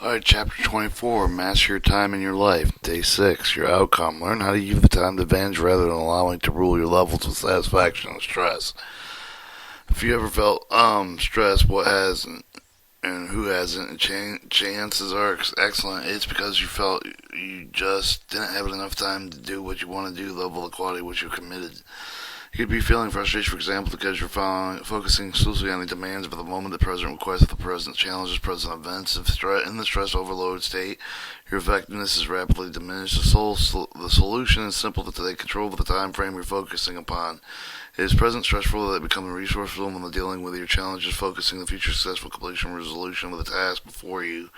Alright, chapter 24, Master Your Time in Your Life. Day 6, Your Outcome. Learn how to use the time to advantage rather than allowing to rule your levels of satisfaction and stress. If you ever felt stressed, what hasn't and who hasn't, chances are excellent. It's because you felt you just didn't have enough time to do what you want to do, level the quality which you committed. You could be feeling frustration, for example, because you're focusing exclusively on the demands of the moment, the present requests of the present challenges, present events. If in the stress overload state, your effectiveness is rapidly diminished. The solution is simple to take control of the time frame you're focusing upon. It is present stressful that become resourceful when dealing with your challenges, focusing on the future successful completion and resolution of the task before you.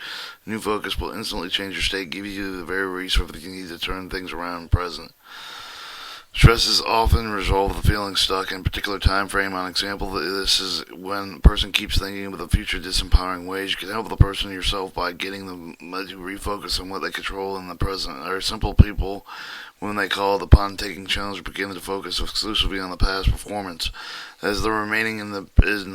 New focus will instantly change your state, give you the very resources you need to turn things around in the present. Stress is often resolved with feeling stuck in a particular time frame. On example, this is when a person keeps thinking of the future disempowering ways. You can help the person yourself by getting them to refocus on what they control in the present. There are simple people when they call upon taking challenge begin to focus exclusively on the past performance. As the remaining in the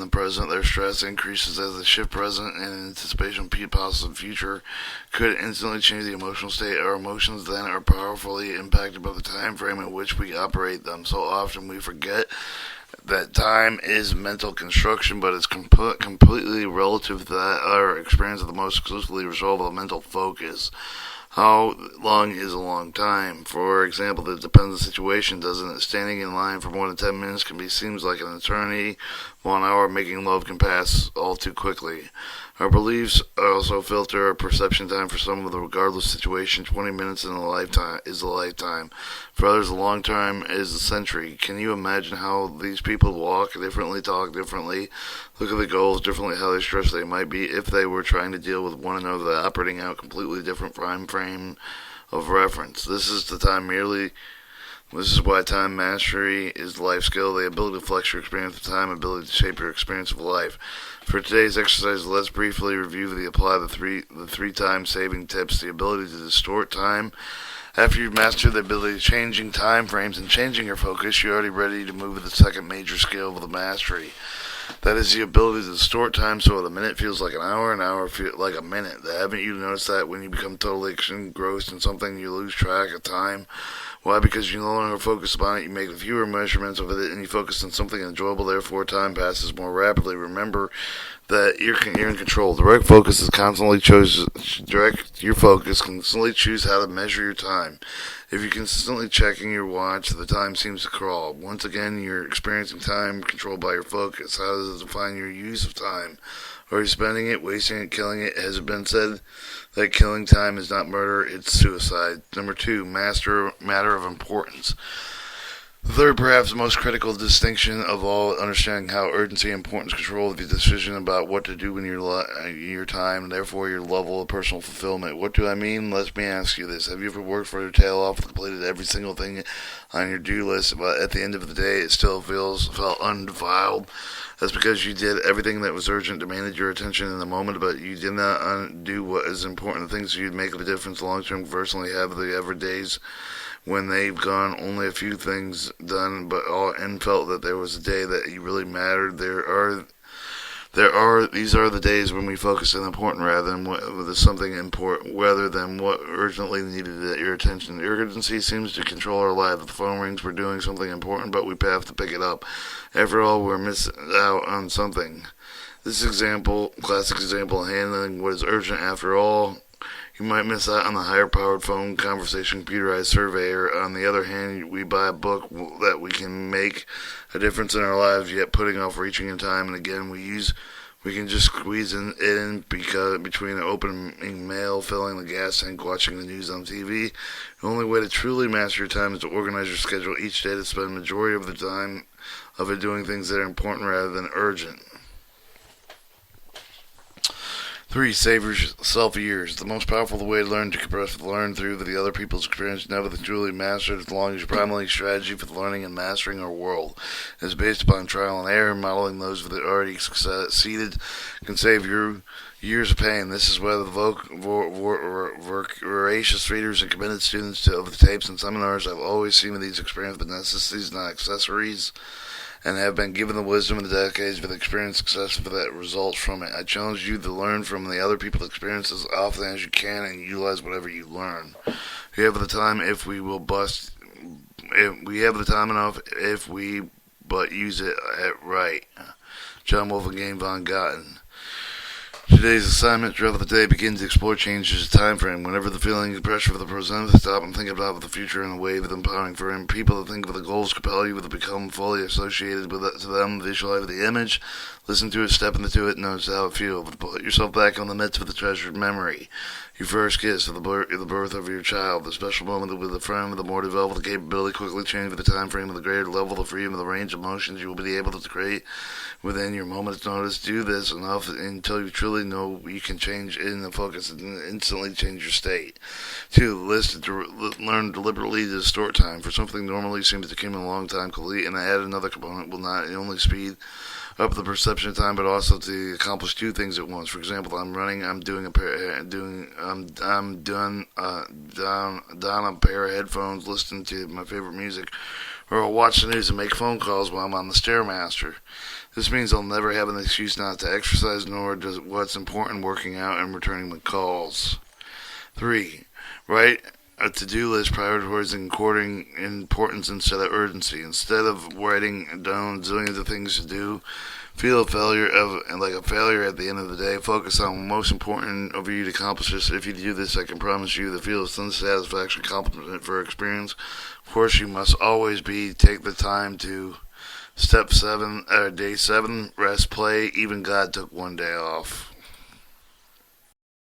present, their stress increases as the shift present and anticipation of possible future could instantly change the emotional state. Our emotions then are powerfully impacted by the time frame in which we operate them. So often we forget that time is mental construction, but it's completely relative to that our experience of the most exclusively resolve of the mental focus. How long is a long time? For example, it depends on the situation, doesn't it? Standing in line for more than 10 minutes seems like an eternity, while an hour making love can pass all too quickly. Our beliefs also filter our perception time. For some of the regardless situation, 20 minutes in a lifetime is a lifetime. For others, a long time is a century. Can you imagine how these people walk differently, talk differently, look at the goals differently, how stressed they might be if they were trying to deal with one another, operating out completely different time frame of reference? This is why time mastery is the life skill, the ability to flex your experience of time, ability to shape your experience of life. For today's exercise, let's briefly review the three time saving tips. The ability to distort time. After you've mastered the ability of changing time frames and changing your focus, you're already ready to move to the second major skill of the mastery. That is the ability to distort time so that a minute feels like an hour feels like a minute. Haven't you noticed that when you become totally engrossed in something, you lose track of time? Why? Because you no longer focus upon it, you make fewer measurements of it, and you focus on something enjoyable, therefore time passes more rapidly. Remember that you're in control. Direct your focus, constantly choose how to measure your time. If you're consistently checking your watch, the time seems to crawl. Once again, you're experiencing time controlled by your focus. How does it define your use of time? Are you spending it, wasting it, killing it? Has it been said that killing time is not murder, it's suicide? Number 2, matter of importance. The third, perhaps the most critical distinction of all, understanding how urgency and importance control the decision about what to do in your time, and therefore your level of personal fulfillment. What do I mean? Let me ask you this. Have you ever worked for your tail off, completed every single thing on your do list, but at the end of the day it still felt undefiled? That's because you did everything that was urgent, demanded your attention in the moment, but you did not do what is important, the things you'd make a difference long term. Personally, have the ever days when they've gone only a few things done, but all and felt that there was a day that you really mattered. These are the days when we focus on important rather than what something important, rather than what urgently needed your attention. The urgency seems to control our life. If the phone rings, we're doing something important, but we have to pick it up. After all, we're missing out on something. This classic example of handling what is urgent. After all, you might miss out on the higher-powered phone conversation, computerized surveyor. On the other hand, we buy a book that we can make a difference in our lives, yet putting off reaching in time. And again, we can just squeeze it in because between opening mail, filling the gas tank, watching the news on TV. The only way to truly master your time is to organize your schedule each day to spend the majority of the time of it doing things that are important rather than urgent. 3. Save yourself years. The most powerful way to learn through the other people's experience, never the truly mastered, as long as your primary strategy for learning and mastering our world is based upon trial and error. Modeling those that already succeeded can save you years of pain. This is where the voracious readers and committed students of the tapes and seminars I've always seen with these experiences, but necessities, not accessories. and have been given the wisdom of the decades with experience success that results from it. I challenge you to learn from the other people's experiences as often as you can and utilize whatever you learn. We have the time if we will bust. If we have the time enough if we but use it right. John Wolfgang von Gotten. Today's assignment throughout the day begins to explore changes the time frame. Whenever the feeling of pressure for the present, stop and think about the future in a way of empowering for him. People that think of the goals compel you to become fully associated with it to them. Visualize the image, listen to it, step into it, notice how it feels. Put yourself back on the midst of the treasured memory. Your first kiss, the birth of your child, the special moment with a friend, with the more developed the capability quickly change with the time frame, with the greater level of freedom, of the range of motions you will be able to create within your moment's notice. Do this enough until you truly know you can change in the focus and instantly change your state. 2. Learn deliberately to distort time. For something normally seems to take a long time complete, and add another component will not only speed up the perception of time, but also to accomplish two things at once. For example, I'm running, I'm doing a pair, I'm down a pair of headphones, listening to my favorite music, or I'll watch the news and make phone calls while I'm on the Stairmaster. This means I'll never have an excuse not to exercise, nor does what's important working out and returning my calls. 3. Write a to-do list prioritizing according importance instead of urgency. Instead of writing down zillions of things to do, feel a failure like a failure at the end of the day. Focus on what's most important of you to accomplish this. If you do this, I can promise you the feel of satisfaction, compliment for experience. Of course, you must always take the time to day 7, rest, play. Even God took one day off.